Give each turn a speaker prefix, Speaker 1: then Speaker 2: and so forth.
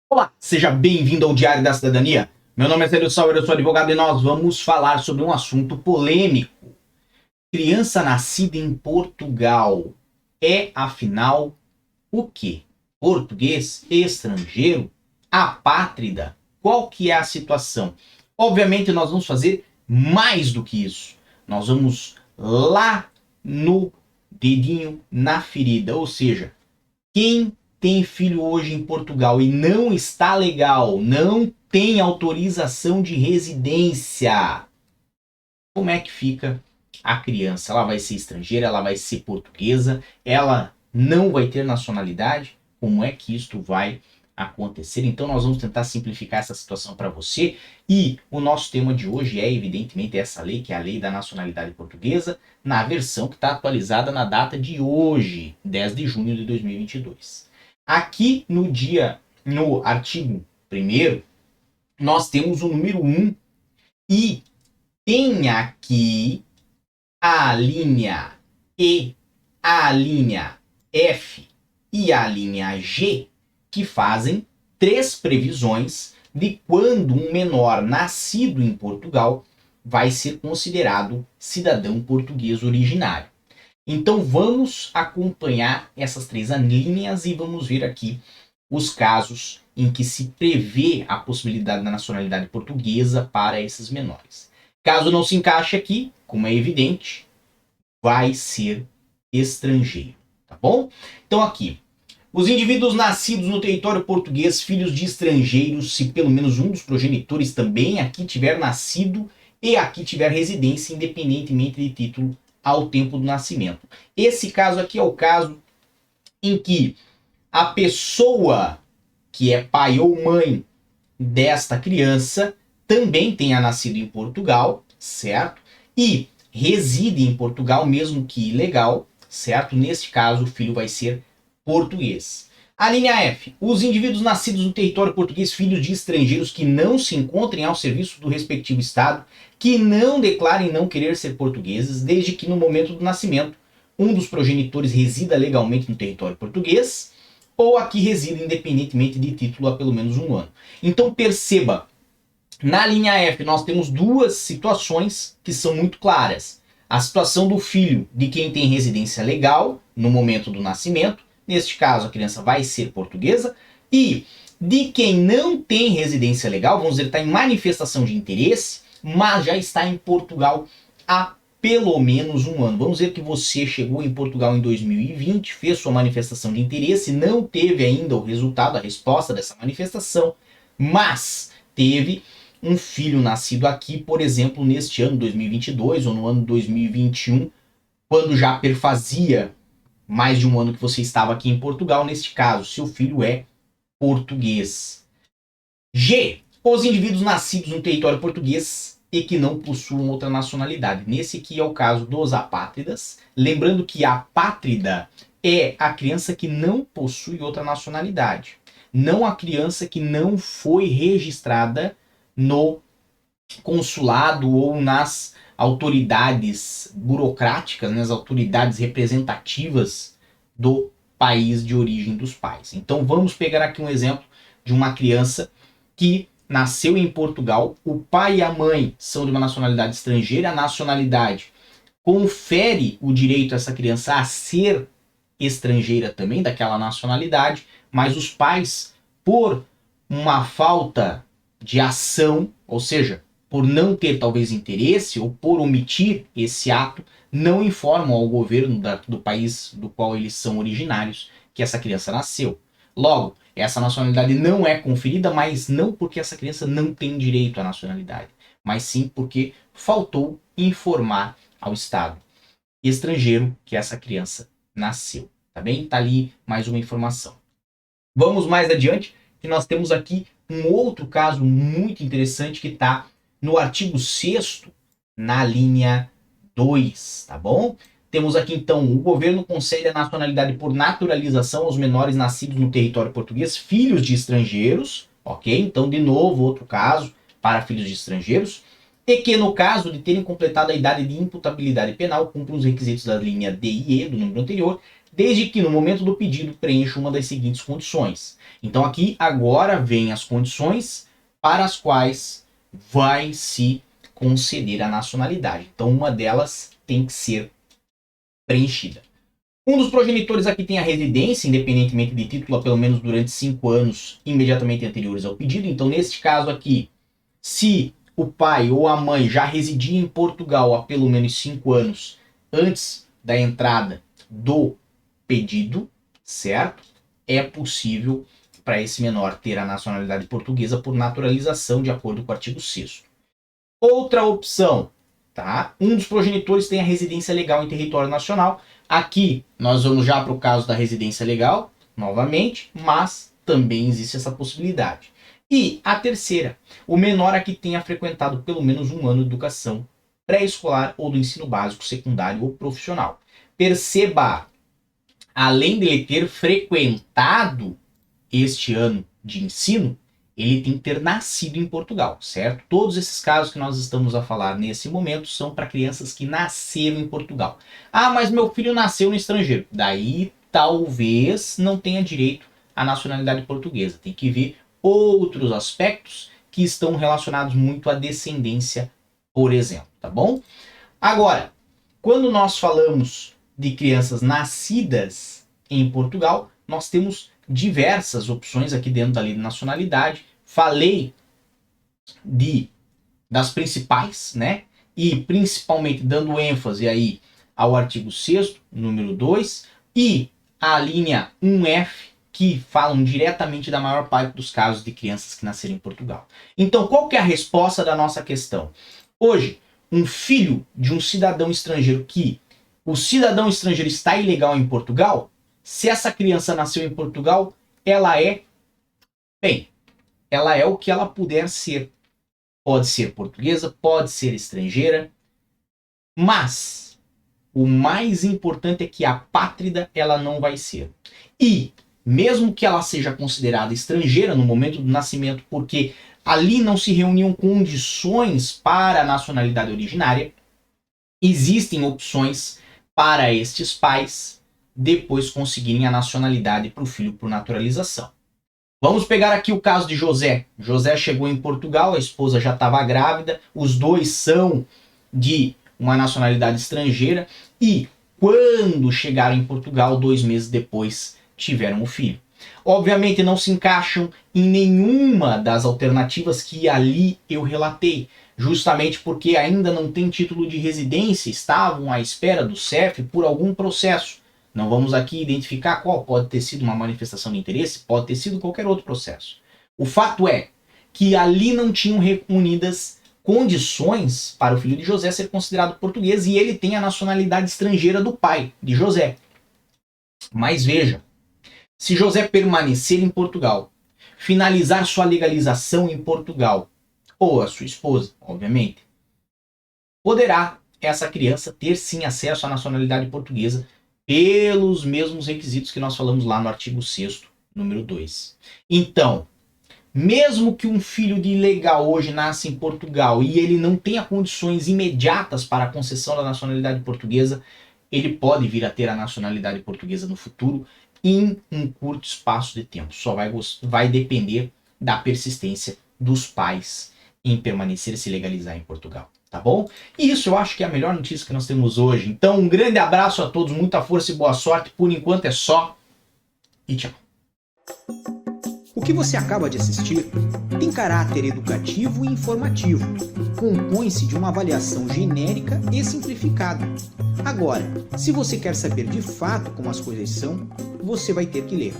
Speaker 1: Olá, seja bem-vindo ao Diário da Cidadania. Meu nome é Célio Sauer, eu sou advogado e nós vamos falar sobre um assunto polêmico. Criança nascida em Portugal é, afinal, o quê? Português, estrangeiro, apátrida? Qual que é a situação? Obviamente nós vamos fazer mais do que isso. Nós vamos lá no dedinho na ferida, ou seja, quem tem filho hoje em Portugal e não está legal, não tem autorização de residência, como é que fica a criança? Ela vai ser estrangeira, ela vai ser portuguesa, ela não vai ter nacionalidade? Como é que isto vai acontecer? Então nós vamos tentar simplificar essa situação para você e o nosso tema de hoje é evidentemente essa lei, que é a Lei da Nacionalidade Portuguesa, na versão que está atualizada na data de hoje, 10 de junho de 2022. Aqui no artigo 1º, nós temos o número 1 e tem aqui a linha E, a linha F e a linha G, que fazem 3 previsões de quando um menor nascido em Portugal vai ser considerado cidadão português originário. Então vamos acompanhar essas 3 linhas e vamos ver aqui os casos em que se prevê a possibilidade da nacionalidade portuguesa para esses menores. Caso não se encaixe aqui, como é evidente, vai ser estrangeiro, tá bom? Então aqui, os indivíduos nascidos no território português, filhos de estrangeiros, se pelo menos um dos progenitores também aqui tiver nascido e aqui tiver residência, independentemente de título ao tempo do nascimento. Esse caso aqui é o caso em que a pessoa que é pai ou mãe desta criança também tenha nascido em Portugal, certo? E reside em Portugal, mesmo que ilegal, certo? Neste caso, o filho vai ser português. A linha F. Os indivíduos nascidos no território português, filhos de estrangeiros que não se encontrem ao serviço do respectivo Estado, que não declarem não querer ser portugueses, desde que no momento do nascimento um dos progenitores resida legalmente no território português, ou aqui resida independentemente de título há pelo menos um ano. Então perceba, na linha F nós temos 2 situações que são muito claras. A situação do filho de quem tem residência legal no momento do nascimento, neste caso a criança vai ser portuguesa, e de quem não tem residência legal, vamos dizer, está em manifestação de interesse, mas já está em Portugal há pelo menos um ano. Vamos dizer que você chegou em Portugal em 2020, fez sua manifestação de interesse, não teve ainda o resultado, a resposta dessa manifestação, mas teve um filho nascido aqui, por exemplo, neste ano 2022 ou no ano 2021, quando já perfazia mais de um ano que você estava aqui em Portugal. Neste caso, seu filho é português. G. Os indivíduos nascidos no território português e que não possuam outra nacionalidade. Nesse aqui é o caso dos apátridas. Lembrando que a apátrida é a criança que não possui outra nacionalidade. Não a criança que não foi registrada no consulado ou nas autoridades burocráticas, nas autoridades representativas do país de origem dos pais. Então vamos pegar aqui um exemplo de uma criança que nasceu em Portugal, o pai e a mãe são de uma nacionalidade estrangeira, a nacionalidade confere o direito a essa criança a ser estrangeira também, daquela nacionalidade, mas os pais, por uma falta de ação, ou seja, por não ter talvez interesse ou por omitir esse ato, não informam ao governo do país do qual eles são originários que essa criança nasceu. Logo, essa nacionalidade não é conferida, mas não porque essa criança não tem direito à nacionalidade, mas sim porque faltou informar ao Estado estrangeiro que essa criança nasceu. Tá bem? Tá ali mais uma informação. Vamos mais adiante, que nós temos aqui um outro caso muito interessante que está no artigo 6º, na linha 2, tá bom? Temos aqui então, o governo concede a nacionalidade por naturalização aos menores nascidos no território português, filhos de estrangeiros, ok? Então, de novo, outro caso para filhos de estrangeiros, e que, no caso de terem completado a idade de imputabilidade penal, cumpram os requisitos da linha D e E do número anterior, desde que no momento do pedido preencha uma das seguintes condições. Então aqui agora vem as condições para as quais vai se conceder a nacionalidade. Então uma delas tem que ser preenchida. Um dos progenitores aqui tem a residência, independentemente de título, pelo menos durante 5 anos imediatamente anteriores ao pedido. Então neste caso aqui, se o pai ou a mãe já residia em Portugal há pelo menos 5 anos antes da entrada do pedido, certo? É possível para esse menor ter a nacionalidade portuguesa por naturalização, de acordo com o artigo 6º. Outra opção, tá? Um dos progenitores tem a residência legal em território nacional. Aqui nós vamos já para o caso da residência legal, novamente, mas também existe essa possibilidade. E a terceira, o menor aqui tenha frequentado pelo menos 1 ano de educação pré-escolar ou do ensino básico, secundário ou profissional. Perceba, além de ele ter frequentado este ano de ensino, ele tem que ter nascido em Portugal, certo? Todos esses casos que nós estamos a falar nesse momento são para crianças que nasceram em Portugal. Ah, mas meu filho nasceu no estrangeiro. Daí talvez não tenha direito à nacionalidade portuguesa. Tem que ver outros aspectos que estão relacionados muito à descendência, por exemplo, tá bom? Agora, quando nós falamos de crianças nascidas em Portugal, nós temos diversas opções aqui dentro da lei de nacionalidade. Falei das principais, né? E principalmente dando ênfase aí ao artigo 6º, número 2, e a linha 1F, que falam diretamente da maior parte dos casos de crianças que nasceram em Portugal. Então, qual que é a resposta da nossa questão? Hoje, um filho de um cidadão estrangeiro que o cidadão estrangeiro está ilegal em Portugal, se essa criança nasceu em Portugal, ela é o que ela puder ser. Pode ser portuguesa, pode ser estrangeira, mas o mais importante é que a pátrida ela não vai ser. E mesmo que ela seja considerada estrangeira no momento do nascimento, porque ali não se reuniam condições para a nacionalidade originária, existem opções para estes pais depois conseguirem a nacionalidade para o filho por naturalização. Vamos pegar aqui o caso de José. José chegou em Portugal, a esposa já estava grávida, os dois são de uma nacionalidade estrangeira e quando chegaram em Portugal, 2 meses depois, tiveram o filho. Obviamente não se encaixam em nenhuma das alternativas que ali eu relatei, justamente porque ainda não tem título de residência, estavam à espera do CEF por algum processo. Não vamos aqui identificar qual, pode ter sido uma manifestação de interesse, pode ter sido qualquer outro processo. O fato é que ali não tinham reunidas condições para o filho de José ser considerado português e ele tem a nacionalidade estrangeira do pai, de José. Mas veja, se José permanecer em Portugal, finalizar sua legalização em Portugal, ou a sua esposa, obviamente, poderá essa criança ter sim acesso à nacionalidade portuguesa pelos mesmos requisitos que nós falamos lá no artigo 6º, número 2. Então, mesmo que um filho de ilegal hoje nasça em Portugal e ele não tenha condições imediatas para a concessão da nacionalidade portuguesa, ele pode vir a ter a nacionalidade portuguesa no futuro em um curto espaço de tempo. Só vai depender da persistência dos pais em permanecer e se legalizar em Portugal. Tá bom? E isso eu acho que é a melhor notícia que nós temos hoje. Então, um grande abraço a todos, muita força e boa sorte. Por enquanto é só. E tchau.
Speaker 2: O que você acaba de assistir tem caráter educativo e informativo. Compõe-se de uma avaliação genérica e simplificada. Agora, se você quer saber de fato como as coisas são, você vai ter que ler.